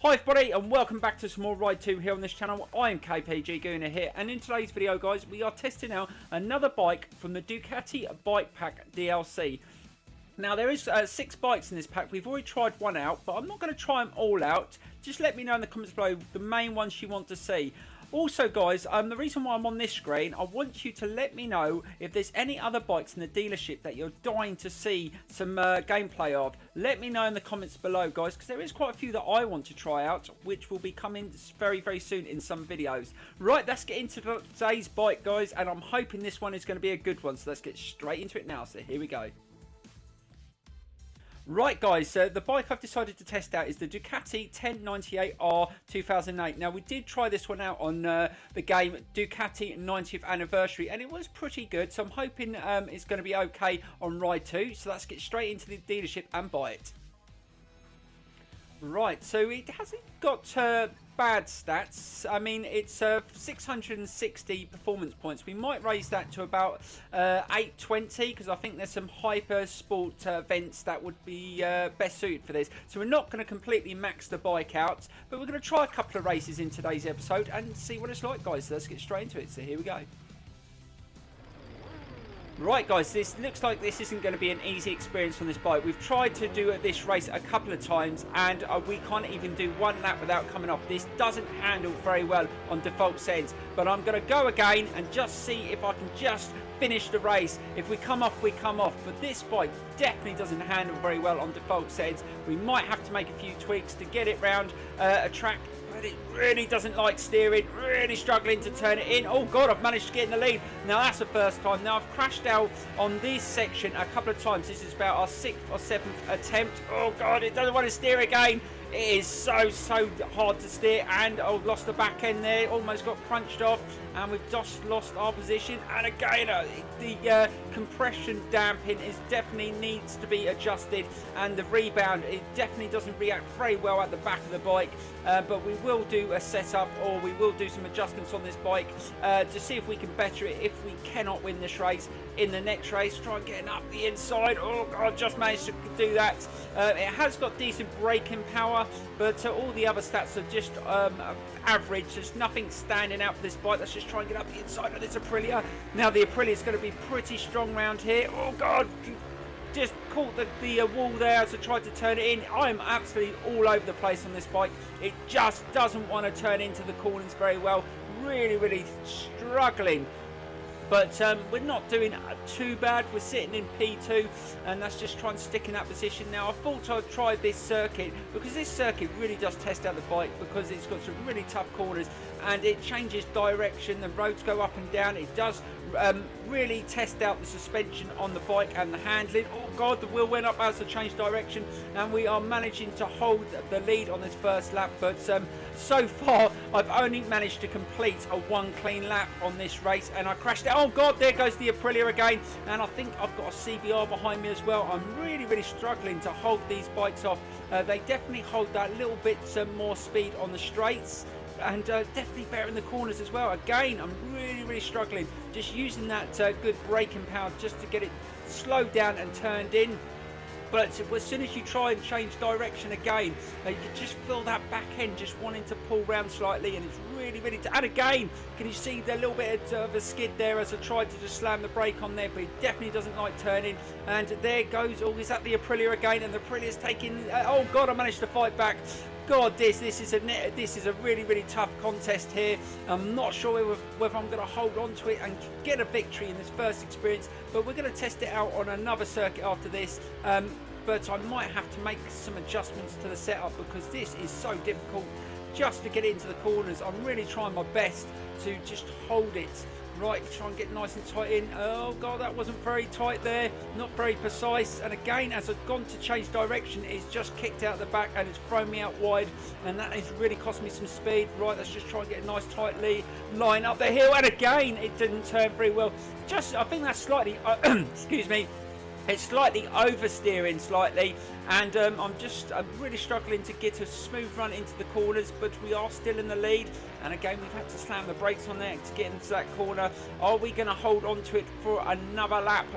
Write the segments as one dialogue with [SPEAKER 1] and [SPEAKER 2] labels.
[SPEAKER 1] Hi everybody and welcome back to some more Ride 2 here on this channel. I am KPG-GOONER here, and in today's video guys we are testing out another bike from the Ducati Bike Pack DLC. Now there is 6 bikes in this pack. We've already tried one out, but I'm not going to try them all out. Just let me know in the comments below the main ones you want to see. Also guys, the reason why I'm on this screen, I want you to let me know if there's any other bikes in the dealership that you're dying to see some gameplay of. Let me know in the comments below guys, because there is quite a few that I want to try out, which will be coming very soon in some videos. Right, let's get into today's bike guys, and I'm hoping this one is going to be a good one, so let's get straight into it now. So here we go. Right guys, the bike I've decided to test out is the Ducati 1098R 2008. Now we did try this one out on the game Ducati 90th Anniversary, and it was pretty good, so I'm hoping it's going to be okay on Ride 2. So let's get straight into the dealership and buy it. Right, so it hasn't got bad stats. I mean, it's 660 performance points. We might raise that to about 820, because I think there's some hyper sport events that would be best suited for this. So we're not going to completely max the bike out, but we're going to try a couple of races in today's episode and see what it's like guys. So let's get straight into it. So here we go. Right guys, this looks like this isn't going to be an easy experience on this bike. We've tried to do this race a couple of times, and we can't even do one lap without coming off. This doesn't handle very well on default settings, but I'm going to go again and just see if I can just finish the race. If we come off, we come off, but this bike definitely doesn't handle very well on default settings. We might have to make a few tweaks to get it round a track. But it really doesn't like steering, really struggling to turn it in. Oh god, I've managed to get in the lead. Now that's the first time. Now I've crashed out on this section a couple of times. This is about our 6th or 7th attempt. Oh god, it doesn't want to steer again. It is so hard to steer, and I've lost the back end there, almost got crunched off, and we've just lost our position. And again, the compression damping definitely needs to be adjusted, and the rebound, it definitely doesn't react very well at the back of the bike. But we will do a setup, or we will do some adjustments on this bike to see if we can better it. If we cannot win this race, in the next race try and get up the inside. Oh god, just managed to do that. It has got decent braking power, but all the other stats are just average. There's nothing standing out for this bike. Let's just try and get up the inside of this Aprilia. Now the Aprilia is going to be pretty strong round here. Oh god, just caught the wall there as I tried to turn it in. I'm absolutely all over the place on this bike. It just doesn't want to turn into the corners very well. Really struggling. But we're not doing too bad. We're sitting in P2, and that's just trying to stick in that position. Now, I thought I'd try this circuit, because this circuit really does test out the bike, because it's got some really tough corners, and it changes direction. The roads go up and down. It does really test out the suspension on the bike and the handling. Oh god, the wheel went up as I changed direction, and we are managing to hold the lead on this first lap. But so far I've only managed to complete a 1 clean lap on this race, and I crashed out. Oh god, there goes the Aprilia again, and I think I've got a CBR behind me as well. I'm really struggling to hold these bikes off. They definitely hold that little bit more speed on the straights, and definitely better in the corners as well. Again, I'm really struggling, just using that good braking power just to get it slowed down and turned in. But as soon as you try and change direction again, you can just feel that back end just wanting to pull round slightly, and it's really and again, can you see the little bit of a skid there as I tried to just slam the brake on there, but it definitely doesn't like turning. And there goes, oh, is that the Aprilia again? And the Aprilia's taking, oh god, I managed to fight back. God, this is a really tough contest here. I'm not sure whether I'm going to hold on to it and get a victory in this first experience, but we're going to test it out on another circuit after this. But I might have to make some adjustments to the setup, because this is so difficult just to get into the corners. I'm really trying my best to just hold it. Right, try and get nice and tight in. Oh god, that wasn't very tight there, not very precise. And again, as I've gone to change direction, it's just kicked out the back and it's thrown me out wide, and that has really cost me some speed. Right, let's just try and get a nice tight line up the hill, and again it didn't turn very well. Just, I think that's slightly excuse me, it's slightly oversteering slightly, and I'm really struggling to get a smooth run into the corners, but we are still in the lead. And again, we've had to slam the brakes on there to get into that corner. Are we going to hold on to it for another lap?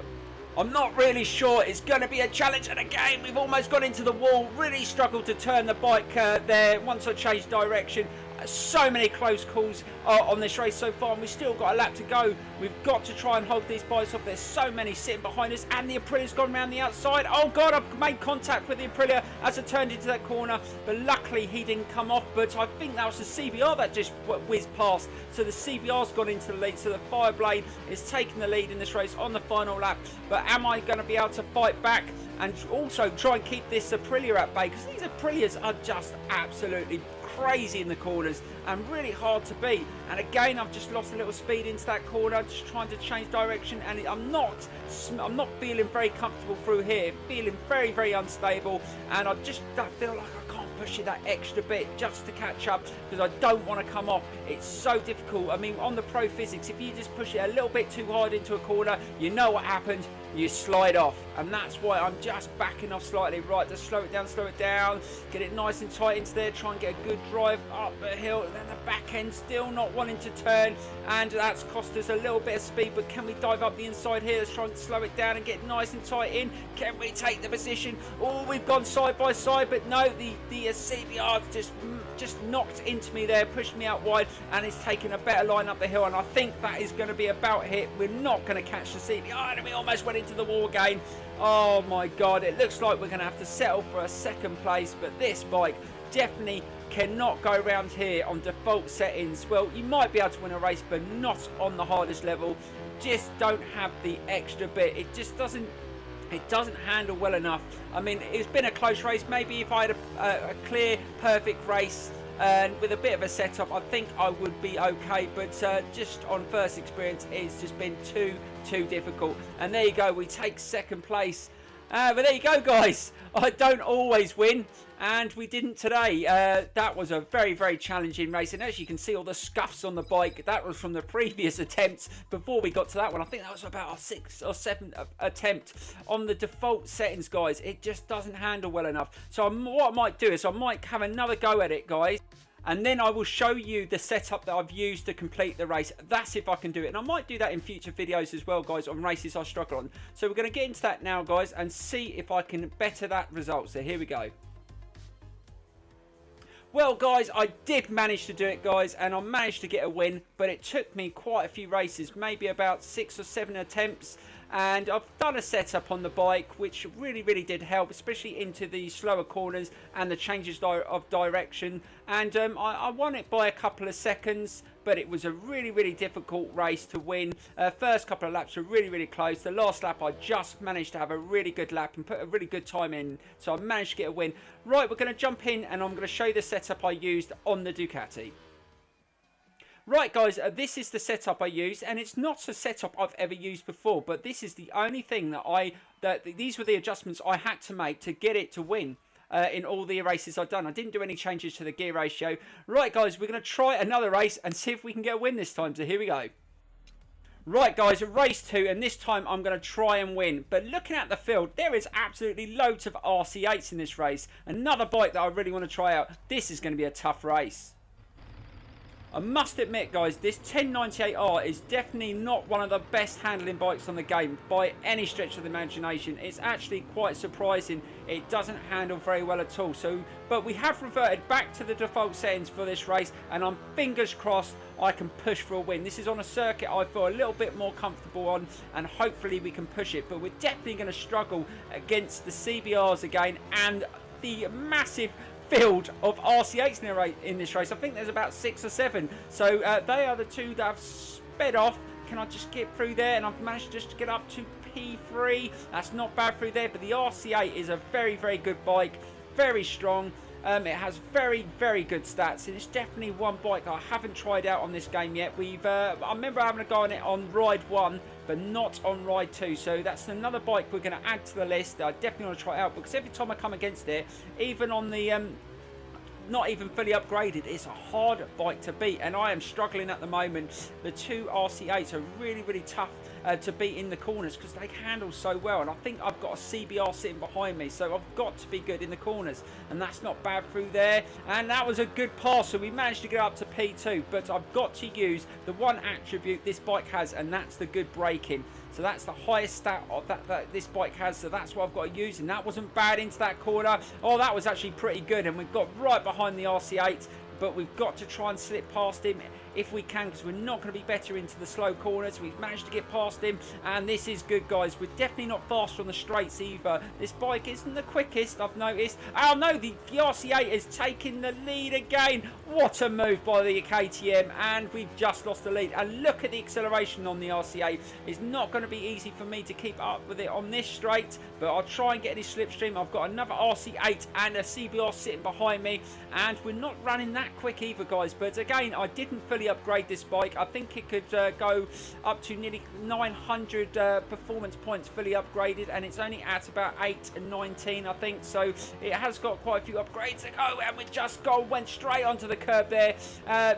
[SPEAKER 1] I'm not really sure it's going to be a challenge, and again we've almost got into the wall. Really struggled to turn the bike there once I changed direction. So many close calls on this race so far, and we've still got a lap to go. We've got to try and hold these bikes off. There's so many sitting behind us, and the Aprilia's gone around the outside. Oh god, I've made contact with the Aprilia as I turned into that corner, but luckily he didn't come off. But I think that was the CBR that just whizzed past, so the CBR's gone into the lead, so the Fireblade is taking the lead in this race on the final lap. But am I going to be able to fight back and also try and keep this Aprilia at bay, because these Aprilias are just absolutely crazy in the corners and really hard to beat. And again, I've just lost a little speed into that corner, just trying to change direction, and I'm not feeling very comfortable through here, feeling very unstable, and I feel like I can't push it that extra bit just to catch up, because I don't want to come off. It's so difficult. I mean, on the Pro Physics, if you just push it a little bit too hard into a corner, you know what happens, you slide off, and that's why I'm just backing off slightly. Right, just slow it down, get it nice and tight into there, try and get a good drive up the hill, and then the back end still not wanting to turn, and that's cost us a little bit of speed. But can we dive up the inside here? Let's try and slow it down and get nice and tight in. Can we take the position? Oh, we've gone side by side, but no, the CBR just knocked into me there, pushed me out wide, and it's taken a better line up the hill, and I think that is going to be about hit. We're not going to catch the CBR, and we almost went into the wall again. Oh my god, it looks like we're going to have to settle for a second place, but this bike definitely cannot go around here on default settings. Well, you might be able to win a race, but not on the hardest level. Just don't have the extra bit. It just doesn't handle well enough. I mean, it's been a close race. Maybe if I had a clear, perfect race and with a bit of a setup, I think I would be okay. But just on first experience, it's just been too difficult. And there you go, we take second place. But there you go, guys. I don't always win, and we didn't today. That was a very challenging race, and as you can see, all the scuffs on the bike, that was from the previous attempts before we got to that one. I think that was about our 6th or 7th attempt on the default settings, guys. It just doesn't handle well enough. So what I might do is I might have another go at it, guys, and then I will show you the setup that I've used to complete the race. That's if I can do it. And I might do that in future videos as well, guys, on races I struggle on. So we're going to get into that now, guys, and see if I can better that result. So here we go. Well, guys, I did manage to do it, guys, and I managed to get a win, but it took me quite a few races, maybe about 6 or 7 attempts. And I've done a setup on the bike which really did help, especially into the slower corners and the changes of direction. And I won it by a couple of seconds, but it was a really difficult race to win. First couple of laps were really close. The last lap I just managed to have a really good lap and put a really good time in, so I managed to get a win. Right, we're going to jump in and I'm going to show you the setup I used on the Ducati. Right, guys, this is the setup I used, and it's not a setup I've ever used before, but this is the only thing that these were the adjustments I had to make to get it to win in all the races I've done. I didn't do any changes to the gear ratio. Right, guys, we're going to try another race and see if we can get a win this time, so here we go. Right, guys, race 2, and this time I'm going to try and win. But looking at the field, there is absolutely loads of RC8s in this race. Another bike that I really want to try out. This is going to be a tough race. I must admit, guys, this 1098R is definitely not one of the best handling bikes on the game by any stretch of the imagination. It's actually quite surprising. It doesn't handle very well at all. But we have reverted back to the default settings for this race, and I'm fingers crossed I can push for a win. This is on a circuit I feel a little bit more comfortable on, and hopefully we can push it. But we're definitely going to struggle against the CBRs again and the massive field of RC8s in this race. I think there's about 6 or 7. So they are the two that have sped off. Can I just get through there? And I've managed just to get up to P3. That's not bad through there. But the RC8 is a very good bike. Very strong. It has very good stats, and it's definitely one bike I haven't tried out on this game yet. I remember having a go on it on Ride 1, but not on Ride 2, so that's another bike we're going to add to the list that I definitely want to try out, because every time I come against it, even on the not even fully upgraded, it's a hard bike to beat, and I am struggling at the moment. The two RC8s are really tough to be in the corners because they handle so well. And I think I've got a CBR sitting behind me, so I've got to be good in the corners, and that's not bad through there. And that was a good pass, so we managed to get up to P2, but I've got to use the one attribute this bike has, and that's the good braking. So that's the highest stat of that this bike has, so that's what I've got to use. And that wasn't bad into that corner. Oh, that was actually pretty good, and we've got right behind the RC8, but we've got to try and slip past him if we can, because we're not going to be better into the slow corners. We've managed to get past him, and this is good, guys. We're definitely not fast on the straights either. This bike isn't the quickest, I've noticed. Oh no, the RC8 is taking the lead again. What a move by the KTM, and we've just lost the lead. And look at the acceleration on the RC8. It's not going to be easy for me to keep up with it on this straight, but I'll try and get this slipstream. I've got another RC8 and a CBR sitting behind me, and we're not running that quick either, guys. But again, I didn't fully upgrade this bike. I think it could go up to nearly 900 performance points fully upgraded, and it's only at about 8 and 19, I think. So it has got quite a few upgrades to go, and we just went straight onto the curb there.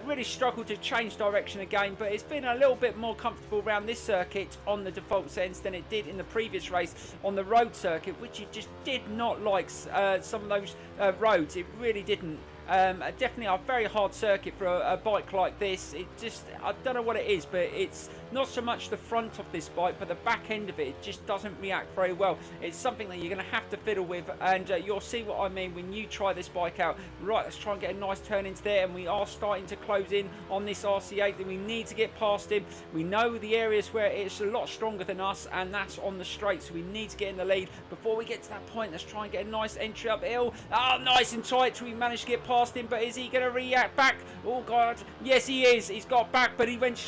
[SPEAKER 1] Really struggled to change direction again, but it's been a little bit more comfortable around this circuit on the default settings than it did in the previous race on the road circuit, which it just did not like some of those roads. It really didn't. Definitely a very hard circuit for a bike like this. It just, I don't know what it is, but it's not so much the front of this bike, but the back end of it just doesn't react very well. It's something that you're going to have to fiddle with, and you'll see what I mean when you try this bike out. Right, let's try and get a nice turn into there, and we are starting to close in on this RC8. Then we need to get past him. We know the areas where it's a lot stronger than us, and that's on the straight, so we need to get in the lead before we get to that point. Let's try and get a nice entry uphill. Oh, nice and tight. We managed to get past him, but is he going to react back? Oh god, yes he is. He's got back, but he went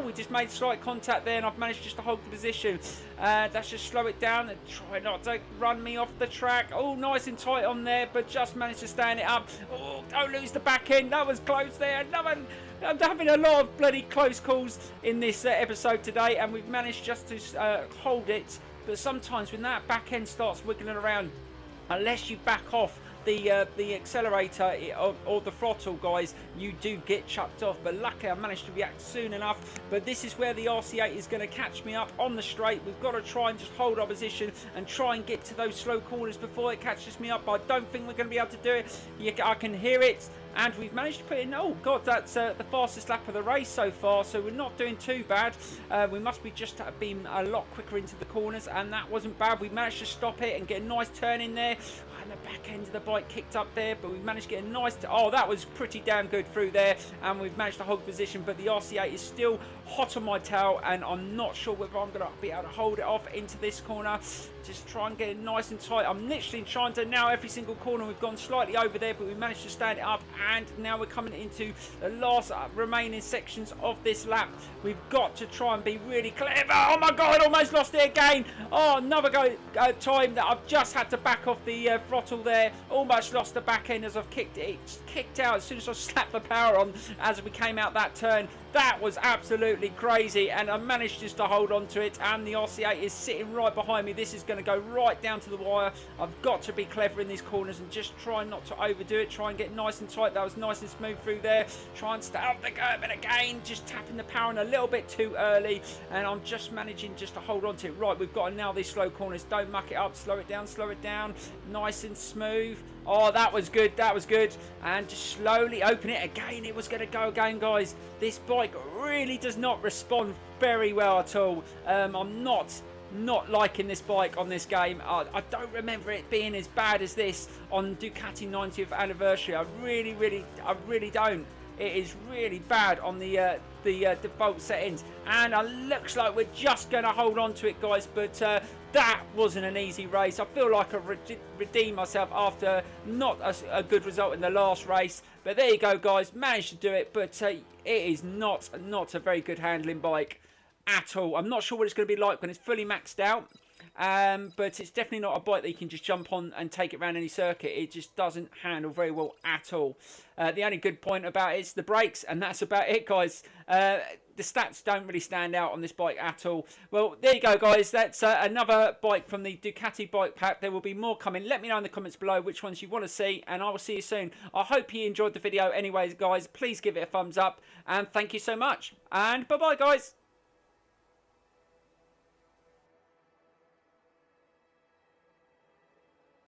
[SPEAKER 1] we just made slight contact there, and I've managed just to hold the position. Let's just slow it down and try not to run me off the track. Oh, nice and tight on there, but just managed to stand it up. Oh, don't lose the back end. That was close there. I'm having a lot of bloody close calls in this episode today, and we've managed just to hold it. But sometimes when that back end starts wiggling around, unless you back off the accelerator or the throttle, guys, you do get chucked off. But luckily I managed to react soon enough. But this is where the RC8 is going to catch me up on the straight. We've got to try and just hold our position and try and get to those slow corners before it catches me up. I don't think we're going to be able to do it. I can hear it, and we've managed to put in, oh god, that's the fastest lap of the race so far, so we're not doing too bad. We must be just being a lot quicker into the corners, and that wasn't bad. We managed to stop it and get a nice turn in there, and the back end of the bike kicked up there, but we managed to get a nice oh, that was pretty damn good through there, and we've managed to hold position. But the RC8 is still hot on my tail, and I'm not sure whether I'm going to be able to hold it off into this corner. Just try and get it nice and tight. I'm literally trying to now every single corner. We've gone slightly over there, but we managed to stand it up, and now we're coming into the last remaining sections of this lap. We've got to try and be really clever. Oh my god, almost lost it again. Oh, another time that I've just had to back off the throttle there. Almost lost the back end as I've kicked it. It kicked out as soon as I slapped the power on as we came out that turn. That was absolutely crazy, and I managed just to hold on to it, and the RC8 is sitting right behind me. This is going to go right down to the wire. I've got to be clever in these corners and just try not to overdo it. Try and get nice and tight. That was nice and smooth through there. Try and stay off the curb, and again, just tapping the power on a little bit too early, and I'm just managing just to hold on to it. Right, we've got to nail these slow corners. Don't muck it up. Slow it down. Nice and smooth. Oh, that was good. That was good. And just slowly open it again. It was going to go again, guys. This bike really does not respond very well at all. I'm not liking this bike on this game. I don't remember it being as bad as this on Ducati 90th anniversary. I really don't. It is really bad on the default settings, and it looks like we're just going to hold on to it, guys. But that wasn't an easy race. I feel like I redeemed myself after not a good result in the last race. But there you go, guys. Managed to do it, but it is not a very good handling bike at all. I'm not sure what it's going to be like when it's fully maxed out. But it's definitely not a bike that you can just jump on and take it around any circuit. It just doesn't handle very well at all. The only good point about it is the brakes, and that's about it, guys. The stats don't really stand out on this bike at all. Well, there you go, guys. That's another bike from the Ducati Bike Pack. There will be more coming. Let me know in the comments below which ones you want to see, and I will see you soon. I hope you enjoyed the video anyways, guys. Please give it a thumbs up, and thank you so much. And bye-bye, guys.